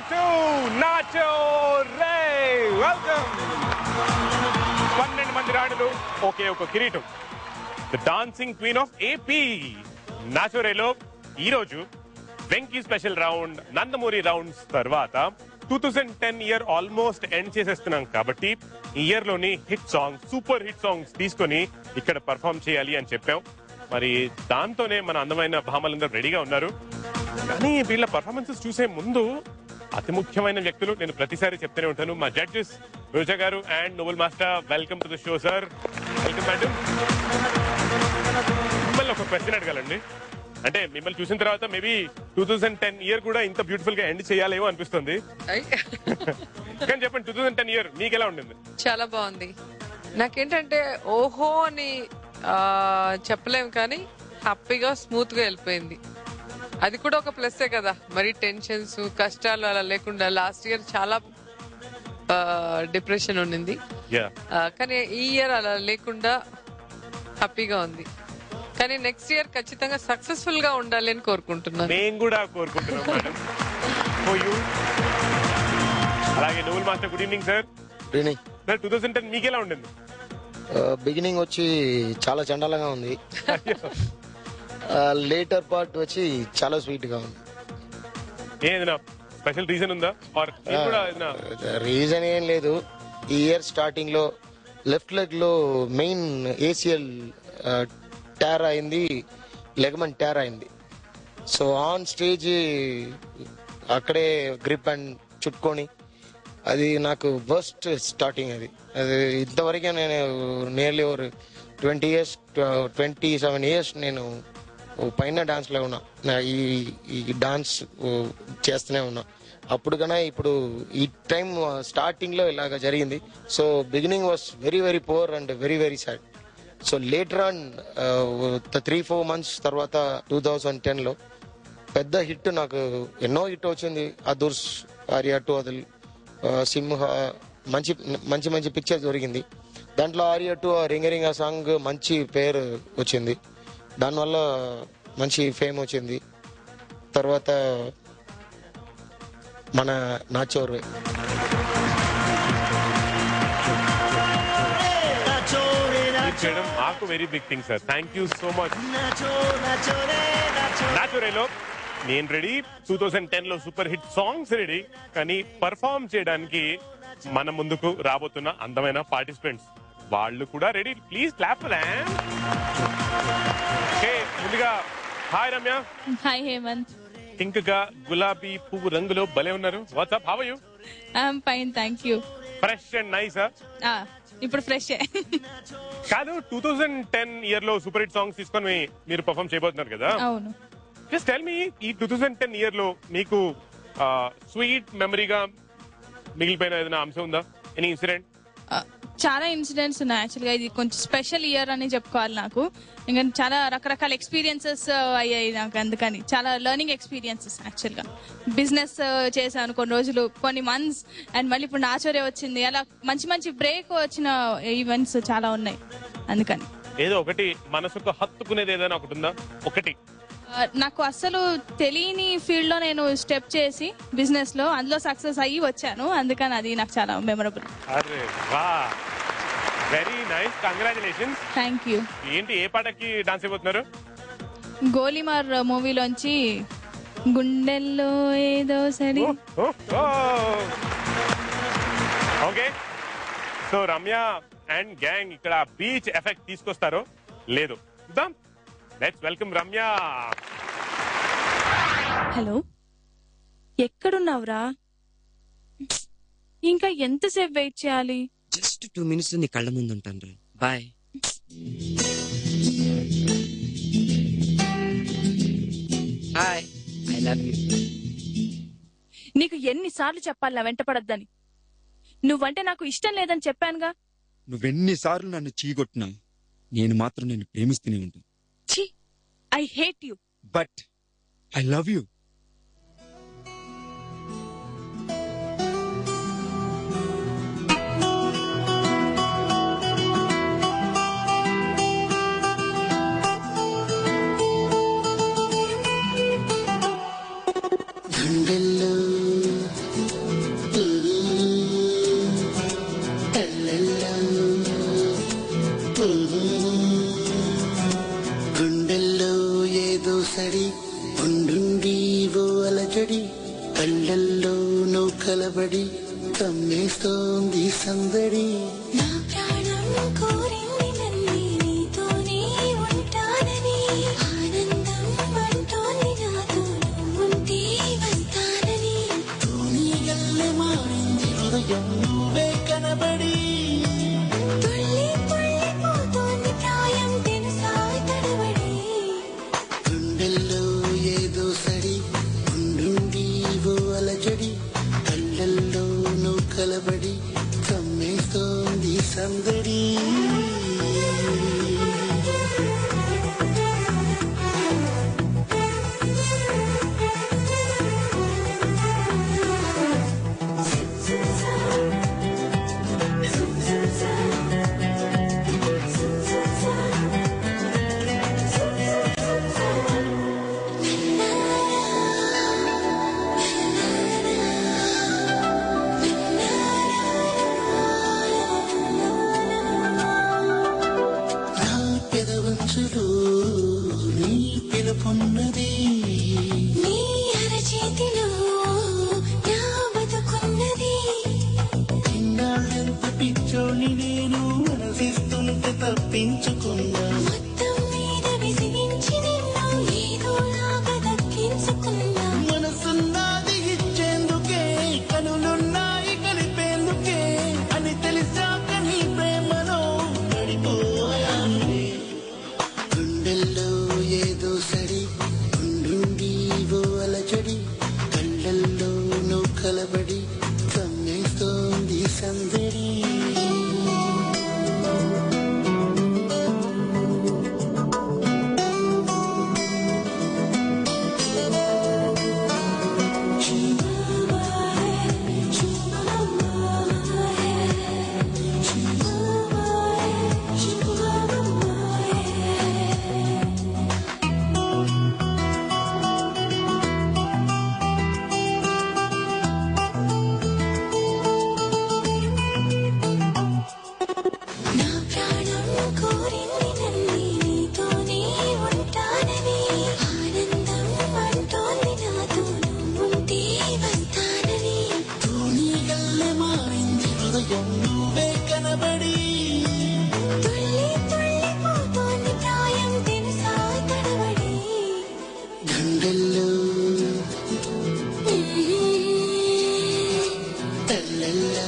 to Nacho Ray. Welcome. 12 మంది రాణులు ఒకే ఒక కిరీటం. The dancing queen of AP. Nacho Ray లో ఈ రోజు Venky special round, Nandamuri rounds తర్వాత 2010 ఇయర్ ఆల్మోస్ట్ ఎండ్ చేసేస్తున్నాం కాబట్టి ఈ ఇయర్ లోని hit song, super hit songs తీసుకొని ఇక్కడ పర్ఫామ్ చేయాలి అని చెప్పాం. మరి దాంతోనే మన అందమైన భామలందరూ రెడీగా ఉన్నారు. కానీ వీళ్ళ పర్ఫార్మెన్సెస్ చూసే ముందు అతి ముఖ్యమైన వ్యక్తులు, నేను ప్రతిసారి చెప్తూనే ఉంటాను, మా జడ్జెస్ రోజా గారు and Nobel master. Welcome to the show sir. Welcome madam. మిమ్మల్ని ఒక క్వశ్చన్ అడగాలండి. అంటే మిమ్మల్ని చూసిన తర్వాత మేబీ 2010 ఇయర్ కూడా ఇంత బ్యూటిఫుల్ గా ఎండ్ చేయాలేమో అనిపిస్తుంది. కానీ చెప్పండి, 2010 ఇయర్ మీకు ఎలా ఉండింది? చాలా బాగుంది. నాకేంటంటే ఓహో అని చెప్పలేము, కానీ హ్యాపీగా స్మూత్ గా వెళ్ళిపోయింది. అది కూడా ఒక ప్లస్సే కదా. మరి టెన్షన్స్, కష్టాలు అలా లేకుండా. లాస్ట్ ఇయర్ చాలా డిప్రెషన్ ఉండింది, కానీ ఈ ఇయర్ అలా లేకుండా హ్యాపీగా ఉంది. కానీ నెక్స్ట్ ఇయర్ ఖచ్చితంగా సక్సెస్ఫుల్ గా ఉండాలి అని కోరుకుంటున్నాను. నేను కూడా కోరుకుంటున్నాను మేడం. అలాగే Nobel master, good evening sir. Good evening sir. 2010 మీకు ఎలా ఉండింది? బిగినింగ్ వచ్చి చాలా చండాలంగా ఉంది. లేటర్ పార్ట్ వచ్చి చాలా స్వీట్ గా ఉంది. ఏదైనా స్పెషల్ రీజన్ ఉందా? రీజన్ ఏం లేదు. ఈ ఇయర్ స్టార్టింగ్ లో లెఫ్ట్ లెగ్ లో మెయిన్ ఏసిఎల్ టేర్ అయింది, లెగమెంట్ టేర్ అయింది. సో ఆన్ స్టేజ్ అక్కడే గ్రిప్ అండ్ చుట్టుకొని అది నాకు వర్స్ట్ స్టార్టింగ్. అది ఇంతవరకు నేను నియర్లీ ఓవర్ 27 ఇయర్స్ నేను పైన డాన్స్ లో ఉన్నా. ఈ డాన్స్ చేస్తూనే ఉన్నా. అప్పుడు కన్నా ఇప్పుడు ఈ టైం స్టార్టింగ్ లో ఇలాగ జరిగింది. So beginning was very very poor and very very sad. So later on 3-4 months తర్వాత 2010 లో పెద్ద హిట్, నాకు ఎన్నో హిట్ వచ్చింది. అదుర్స్, ఆర్యా 2 అదల్, సింహ, మంచి మంచి మంచి పిక్చర్ దొరికింది. దాంట్లో ఆర్యా 2 రింగ సాంగ్ మంచి పేరు వచ్చింది. దానివల్ల మంచి ఫేమ్ వచ్చింది. తర్వాత మన నాచో రే చేయడం మాకు very big thing sir. Thank you so much. Nacho రేలో నేను రెడీ, 2010 లో సూపర్ హిట్ సాంగ్స్ రెడీ, కానీ పర్ఫార్మ్ చేయడానికి మన ముందుకు రాబోతున్న అందమైన పార్టిసిపెంట్స్ వాళ్ళు కూడా రెడీ. Please clap for them. Okay, ముందుగా hi Ramya. Hi Hemanth. Pink గా గులాబీ పువ్వు రంగులో భలే ఉన్నారు. What's up, how are you? I'm fine, thank you. Fresh and nice. ఇప్పుడు ఫ్రెష్ కాదు, 2010 ఇయర్ లో సూపర్ హిట్ సాంగ్స్ తీసుకొని మీరు పర్ఫార్మ్ చేయబోతున్నారు కదా? అవును. జస్ట్ టెల్ మీ, ఈ 2010 ఇయర్ లో మీకు స్వీట్ మెమరీగా మిగిలిపోయిన ఏదైనా అంశం ఉందా? Any incident? చాలా ఇన్సిడెంట్స్ ఉన్నాయి. యాక్చువల్గా ఇది కొంచెం స్పెషల్ ఇయర్ అని చెప్పుకోవాలి. నాకు ఇంకా చాలా రకరకాల ఎక్స్పీరియన్సెస్ అయ్యాయి నాకు. అందుకని చాలా లెర్నింగ్ ఎక్స్పీరియన్సెస్. యాక్చువల్గా బిజినెస్ చేశాను కొన్ని రోజులు, కొన్ని మంత్స్, అండ్ మళ్ళీ ఇప్పుడు నాచోరే వచ్చింది. అలా మంచి మంచి బ్రేక్ వచ్చిన ఈవెంట్స్ చాలా ఉన్నాయి. అందుకని ఏదో ఒకటి మనసుకు హత్తుకునేది ఏదైనా ఒకటి ఉందా? ఒకటి నాకు అసలు తెలియని ఫీల్డ్ లో నేను స్టెప్ చేసి బిజినెస్ లో అందులో సక్సెస్ అయ్యి వచ్చాను. అందుకని అది నాకు చాలా మెమరబుల్. అరే వా, very nice, congratulations. Thank you. ఏంటి, ఏ పాటకి డాన్స్ అయిపోతున్నారు? గోలీమార్ మూవీలోంచి గుండెల్లో ఏదో సరి. Okay, so Ramya and gang ఇక్కడ బీచ్ ఎఫెక్ట్ తీసుకొస్తారో లేదో చూద్దాం. Let's welcome Ramya. హలో, ఎక్కడున్నావురా? ఇంకా ఎంతసేపు వెయిట్ చేయాలి? జస్ట్ 2 minutes నీ కళ్ళ ముందు ఉంటాను రా. Bye. Hi, I love you. నీకు ఎన్నిసార్లు చెప్పాలి నా వెంట పడద్దని? నువ్వంటే నాకు ఇష్టం లేదని చెప్పానుగా. నువ్వెన్నిసార్లు నన్ను చీగొట్టినా నేను మాత్రం నిన్ను ప్రేమిస్తూనే ఉంటాను. ఛీ, I hate you. But I love you. గుండెల్లో నువ్వు కలబడి కమ్మేస్తోంది సందడి నా ప్రాణం కోరింది నన్ను నీతోనే ఉంటానని ఆనందం అంటోంది నాతో నువ్వుంటే వస్తానని తూనీగల్లె మారింది హృదయం నువ్వే కనబడి తుళ్ళి తుళ్ళిపోతోంది ప్రాయం తెలుసా తడబడి గుండెల్లో ఏదో సడి ఉండుండి ఓ అలజడి కళ్ళల్లో నువ్వు కలబడి కమ్మేస్తోంది సందడి నా పెదవంచులో నీ పిలుపున్నది నీ అరచేతిలో నా బతుకున్నది ఇన్నాళ్ళెంత పిచ్చోని నేను మనసిస్తుంటే తప్పించుకున్నా మొత్తం మీద విసిగించి నిన్ను ఏదోలాగా దక్కించుకున్నా మనసున్నది ఇచ్చేందుకే కనులున్నాయి కలిపేందుకే అని తెలిసాక నీ ప్రేమలో పడిపోయాను గుండెల్లో ఏదో సడి ఉండుండి ఓ అలజడి కళ్ళల్లో నువ్వు కలబడి కమ్మేస్తోంది సందడి నా ప్రాణం కోరింది నన్ను నీతోనే ఉంటానని ఆనందం అంటోంది నాతో నువ్వుంటే వస్తానని తూనీగల్లె మారింది హృదయం నువ్వే కనబడి తుళ్ళి తుళ్ళిపోతోంది ప్రాయం తెలుసా తడబడి గుండెల్లో తల్లల్లో